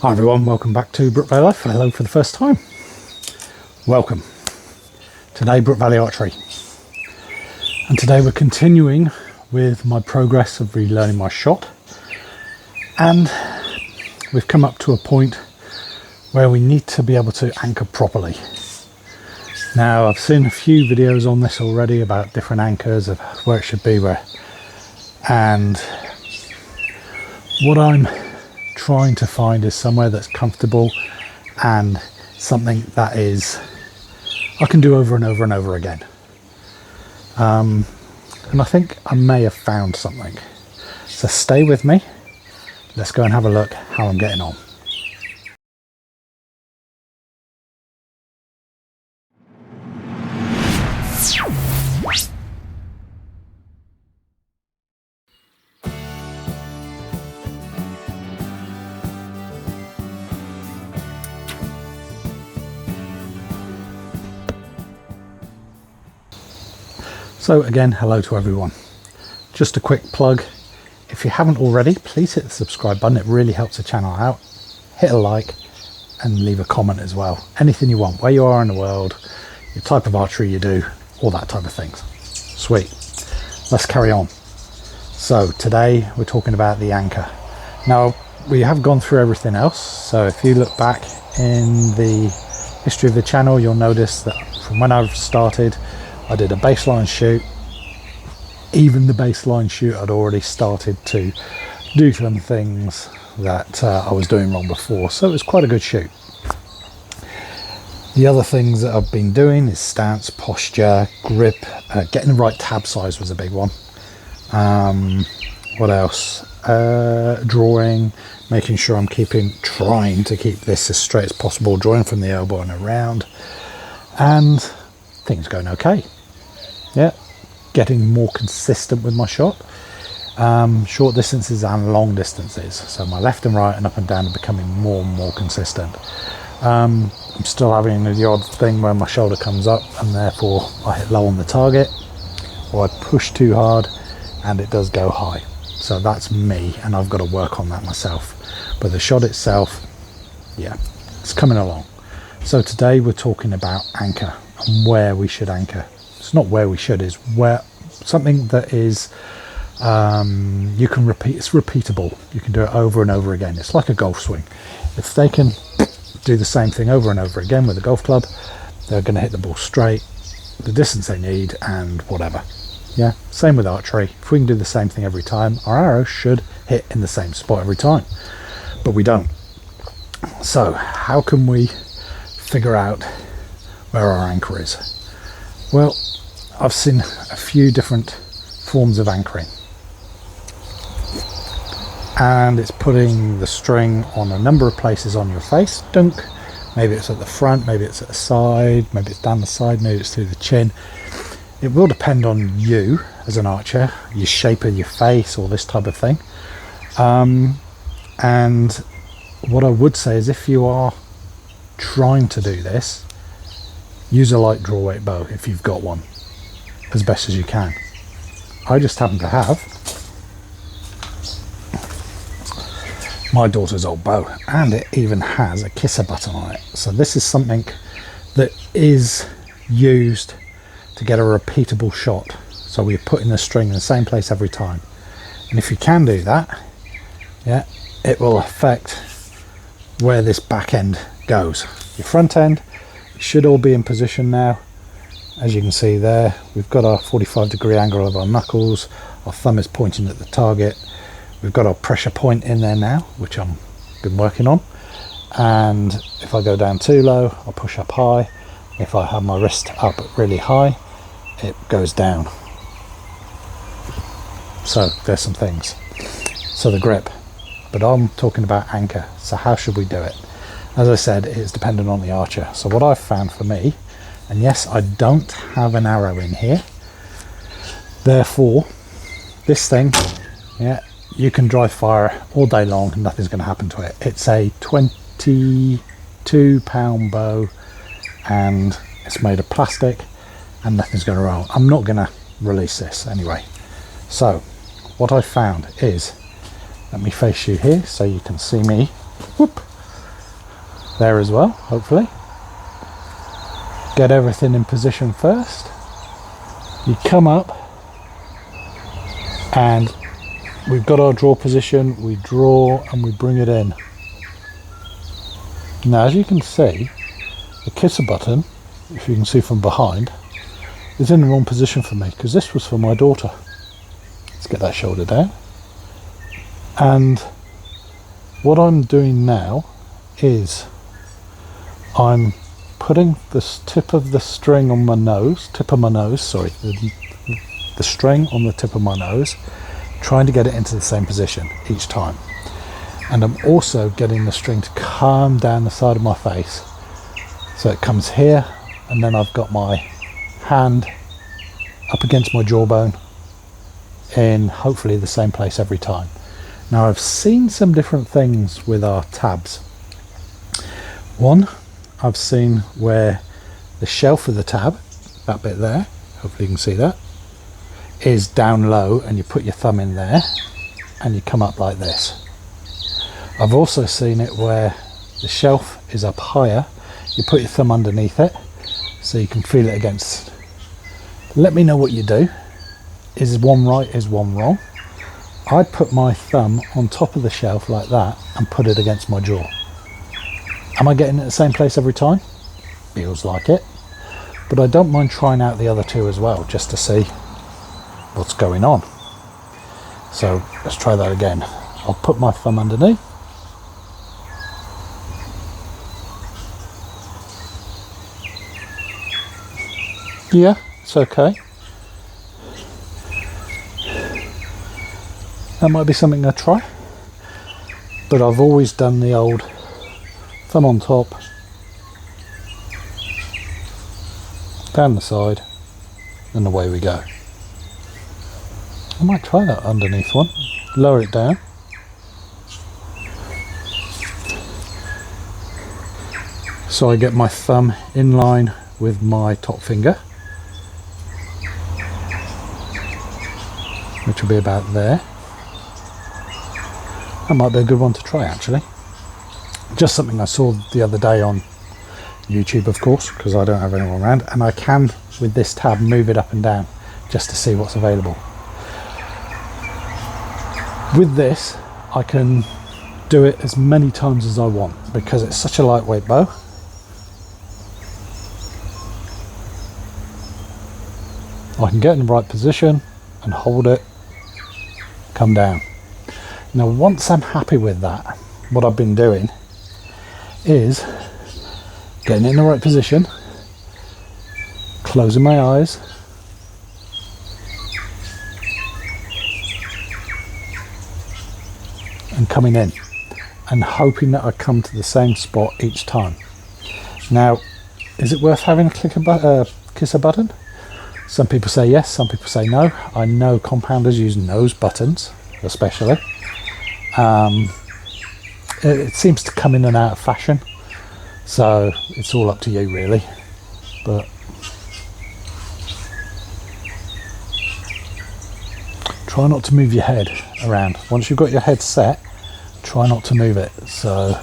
Hi everyone, welcome back to Brook Valley Life. Hello for the first time. Welcome. Today Brook Valley Archery. And today we're continuing with my progress of relearning my shot. And we've come up to a point where we need to be able to anchor properly. Now I've seen a few videos on this already about different anchors of where it should be, and what I'm trying to find is somewhere that's comfortable and something that is I can do over and over and over again. And I think I may have found something. So stay with me. Let's go and have a look how I'm getting on. So again, hello to everyone. Just a quick plug. If you haven't already, please hit the subscribe button. It really helps the channel out. Hit a like and leave a comment as well. Anything you want, where you are in the world, your type of archery you do, all that type of things. Sweet. Let's carry on. So today we're talking about the anchor. Now we have gone through everything else. So if you look back in the history of the channel, you'll notice that from when I've started, I did a baseline shoot. Even the baseline shoot, I'd already started to do some things that I was doing wrong before, so it was quite a good shoot. The other things that I've been doing is stance, posture, grip, getting the right tab size was a big one. What else? Drawing, making sure I'm trying to keep this as straight as possible, drawing from the elbow and around, and things going okay. Yeah, getting more consistent with my shot. Short distances and long distances, so my left and right and up and down are becoming more and more consistent. I'm still having the odd thing where my shoulder comes up and therefore I hit low on the target, or I push too hard and it does go high. So that's me, and I've got to work on that myself. But the shot itself, yeah, it's coming along. So today we're talking about anchor and where we should anchor. It's not where we should, is where something that is you can repeat. It's repeatable. You can do it over and over again. It's like a golf swing. If they can do the same thing over and over again with a golf club, they're going to hit the ball straight, the distance they need, and whatever. Yeah, same with archery. If we can do the same thing every time, our arrow should hit in the same spot every time, but we don't. So how can we figure out where our anchor is? Well, I've seen a few different forms of anchoring, and it's putting the string on a number of places on your face. Dunk. Maybe it's at the front, maybe it's at the side, maybe it's down the side, maybe it's through the chin. It will depend on you as an archer, your shape of your face, all this type of thing. And what I would say is, if you are trying to do this, use a light draw weight bow if you've got one, as best as you can. I just happen to have my daughter's old bow, and it even has a kisser button on it. So this is something that is used to get a repeatable shot. So we're putting the string in the same place every time. And if you can do that, yeah, it will affect where this back end goes. Your front end, it should all be in position now. As you can see there, we've got our 45-degree angle of our knuckles. Our thumb is pointing at the target. We've got our pressure point in there now, which I've been working on. And if I go down too low, I'll push up high. If I have my wrist up really high, it goes down. So there's some things. So the grip, but I'm talking about anchor. So how should we do it? As I said, it is dependent on the archer. So what I've found for me, and yes, I don't have an arrow in here, therefore this thing, yeah, you can dry fire all day long and nothing's going to happen to it. It's a 22-pound bow and it's made of plastic and nothing's going to roll. I'm not going to release this anyway. So what I found is, let me face you here so you can see me. Whoop. there as well, hopefully. Get everything in position first. You come up and we've got our draw position, we draw and we bring it in. Now as you can see, the kisser button, if you can see from behind, is in the wrong position for me because this was for my daughter. Let's get that shoulder down. And what I'm doing now is I'm putting this tip of the string on my nose, the string on the tip of my nose, trying to get it into the same position each time. And I'm also getting the string to come down the side of my face. So it comes here, and then I've got my hand up against my jawbone in hopefully the same place every time. Now I've seen some different things with our tabs. One, I've seen where the shelf of the tab, that bit there, hopefully you can see that, is down low and you put your thumb in there and you come up like this. I've also seen it where the shelf is up higher, you put your thumb underneath it so you can feel it against. Let me know what you do. Is one right, is one wrong? I'd put my thumb on top of the shelf like that and put it against my jaw. Am I getting it the same place every time? Feels like it. But I don't mind trying out the other two as well, just to see what's going on. So let's try that again. I'll put my thumb underneath. Yeah, it's okay. That might be something to try. But I've always done the old thumb on top, down the side, and away we go. I might try that underneath one. Lower it down. So I get my thumb in line with my top finger, which will be about there. That might be a good one to try actually. Just something I saw the other day on YouTube, of course, because I don't have anyone around, and I can, with this tab, move it up and down just to see what's available. With this, I can do it as many times as I want because it's such a lightweight bow. I can get in the right position and hold it, come down. Now once I'm happy with that, what I've been doing is getting in the right position, closing my eyes, and coming in and hoping that I come to the same spot each time. Now, is it worth having a kisser button? Some people say yes, some people say no. I know compounders use nose buttons especially. It seems to come in and out of fashion, so it's all up to you really. But try not to move your head around. Once you've got your head set, try not to move it. So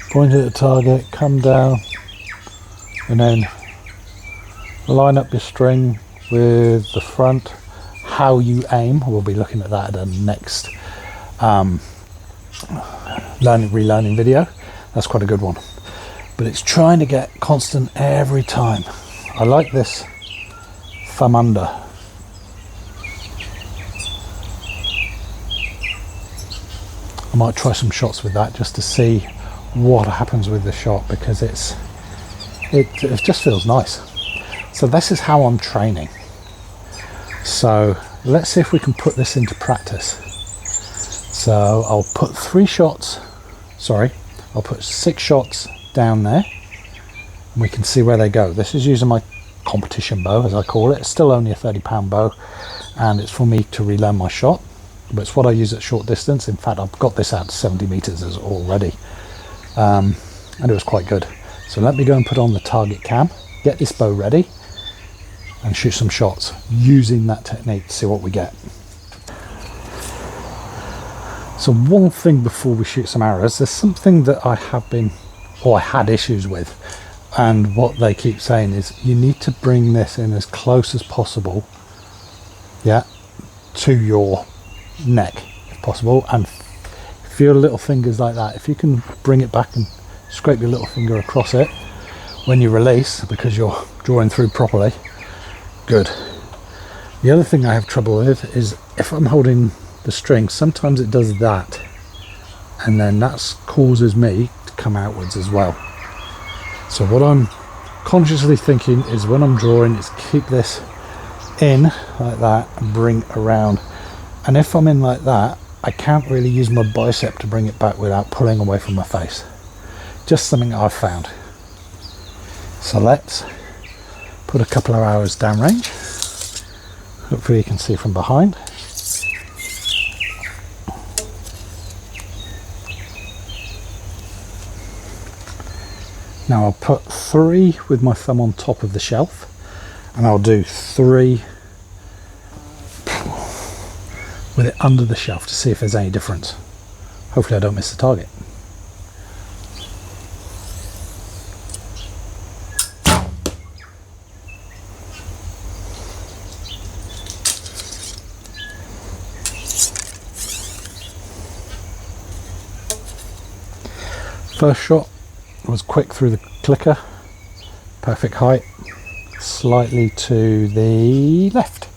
point at the target, come down, and then line up your string with the front. How you aim, we'll be looking at that at the next relearning video. That's quite a good one, but it's trying to get constant every time. I like this thumb under. I might try some shots with that just to see what happens with the shot, because it just feels nice. So this is how I'm training. So let's see if we can put this into practice. So I'll put 6 shots down there and we can see where they go. This is using my competition bow, as I call it. It's still only a 30-pound bow and it's for me to relearn my shot, but it's what I use at short distance. In fact, I've got this out to 70 meters already, and it was quite good. So let me go and put on the target cam, get this bow ready and shoot some shots using that technique to see what we get. So one thing before we shoot some arrows, there's something that I have been or I had issues with. And what they keep saying is you need to bring this in as close as possible, yeah, to your neck if possible, and if your little finger's like that, if you can bring it back and scrape your little finger across it when you release, because you're drawing through properly, good. The other thing I have trouble with is if I'm holding the string, sometimes it does that, and then that causes me to come outwards as well. So what I'm consciously thinking is when I'm drawing is keep this in like that and bring around, and if I'm in like that, I can't really use my bicep to bring it back without pulling away from my face. Just something I've found. So let's put a couple of arrows downrange. Hopefully you can see from behind. Now I'll put 3 with my thumb on top of the shelf, and I'll do 3 with it under the shelf to see if there's any difference. Hopefully I don't miss the target. First shot was quick through the clicker, perfect height, slightly to the left.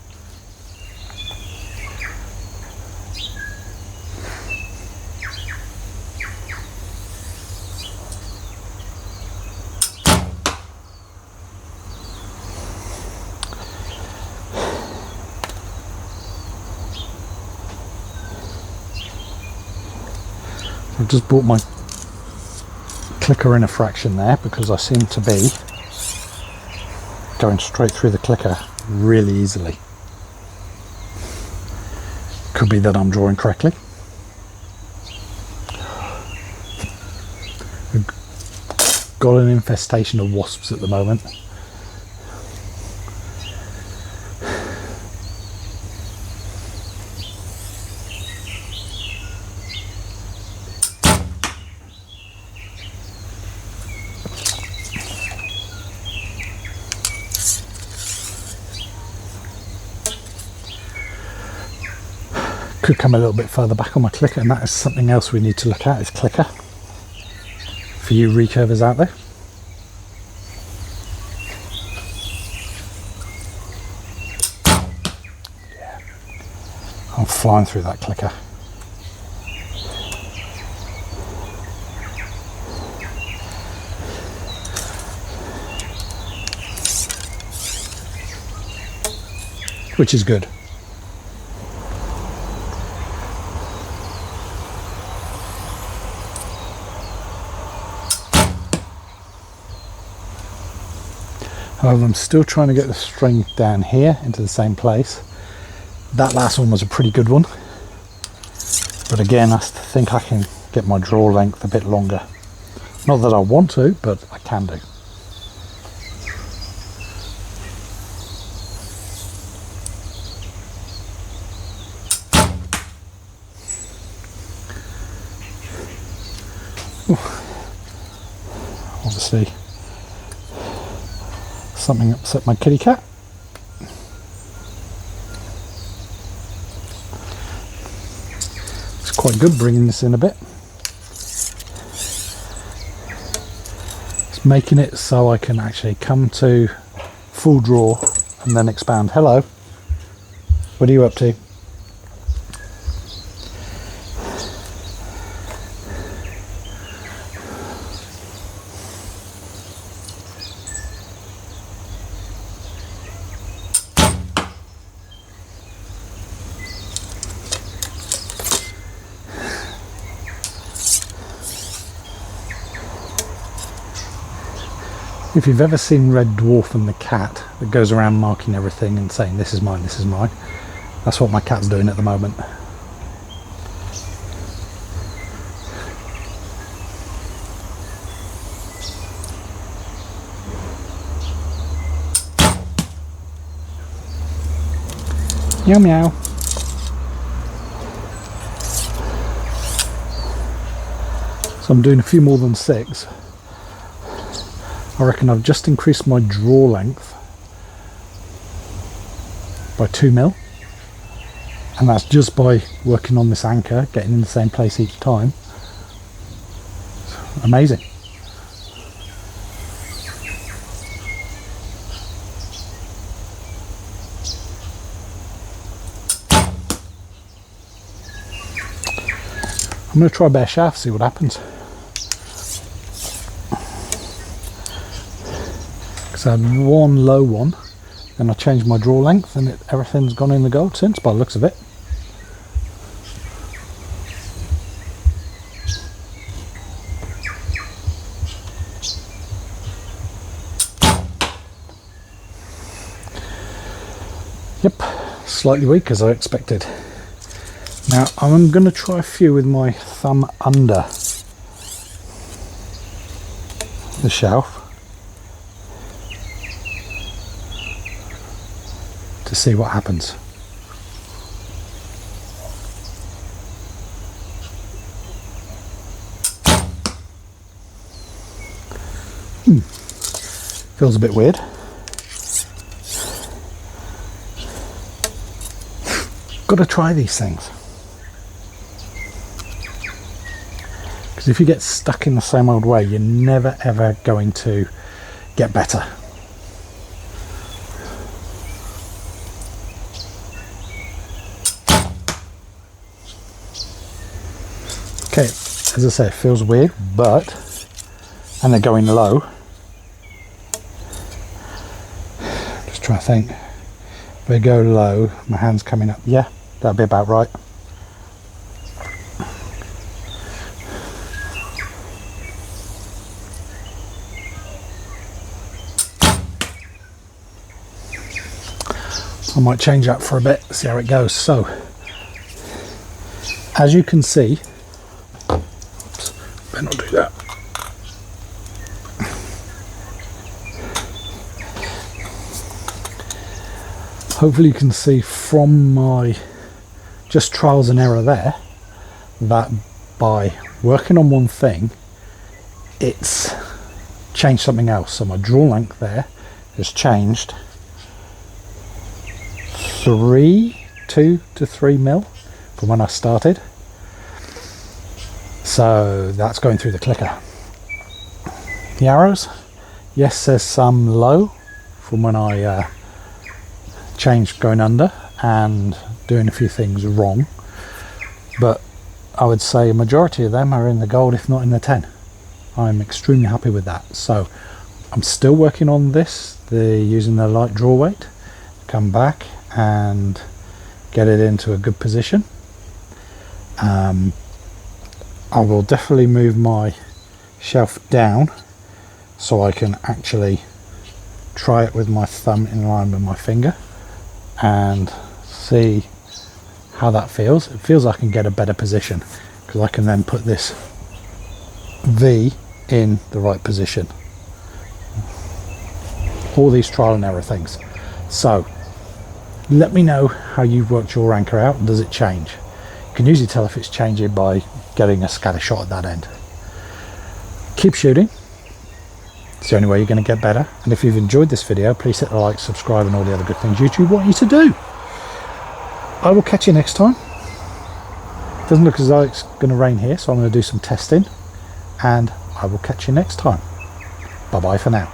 I've just brought my clicker in a fraction there because I seem to be going straight through the clicker really easily. Could be that I'm drawing correctly. We've got an infestation of wasps at the moment. Could come a little bit further back on my clicker, and that is something else we need to look at, is clicker, for you recurvers out there. Yeah, I'm flying through that clicker. Which is good. However, I'm still trying to get the string down here into the same place. That last one was a pretty good one, but again, I think I can get my draw length a bit longer. Not that I want to, but I can do. Obviously something upset my kitty cat. It's quite good bringing this in a bit. It's making it so I can actually come to full draw and then expand. Hello, what are you up to? If you've ever seen Red Dwarf and the cat that goes around marking everything and saying this is mine, this is mine, that's what my cat's doing at the moment. Meow meow. So I'm doing a few more than 6. I reckon I've just increased my draw length by 2 mil, and that's just by working on this anchor, getting in the same place each time. Amazing. I'm going to try bare shaft, see what happens. Because I had one low one, then I changed my draw length, and everything's gone in the gold since, by the looks of it. Yep, slightly weak as I expected. Now I'm going to try a few with my thumb under the shelf to see what happens. Feels a bit weird. Got to try these things. Because if you get stuck in the same old way, you're never ever going to get better. Okay, as I say, it feels weird, but, and they're going low. Just try to think. If they go low, my hand's coming up. Yeah, that'll be about right. I might change that for a bit, see how it goes. So, as you can see, oops, better not do that. Hopefully you can see from my just trials and error there that by working on one thing, it's changed something else. So my draw length there has changed 2 to 3 mil from when I started. So that's going through the clicker. The arrows, yes, there's some low from when I changed going under and doing a few things wrong, but I would say a majority of them are in the gold, if not in the 10. I'm extremely happy with that. So I'm still working on this, using the light draw weight, come back and get it into a good position. I will definitely move my shelf down so I can actually try it with my thumb in line with my finger and see how that feels. It feels like I can get a better position because I can then put this V in the right position. All these trial and error things. So let me know how you've worked your anchor out. Does it change? You can usually tell if it's changing by getting a scatter shot at that end. Keep shooting. It's the only way you're going to get better. And if you've enjoyed this video, please hit the like, subscribe and all the other good things YouTube want you to do. I will catch you next time. Doesn't look as though it's going to rain here, so I'm going to do some testing and I will catch you next time. Bye bye for now.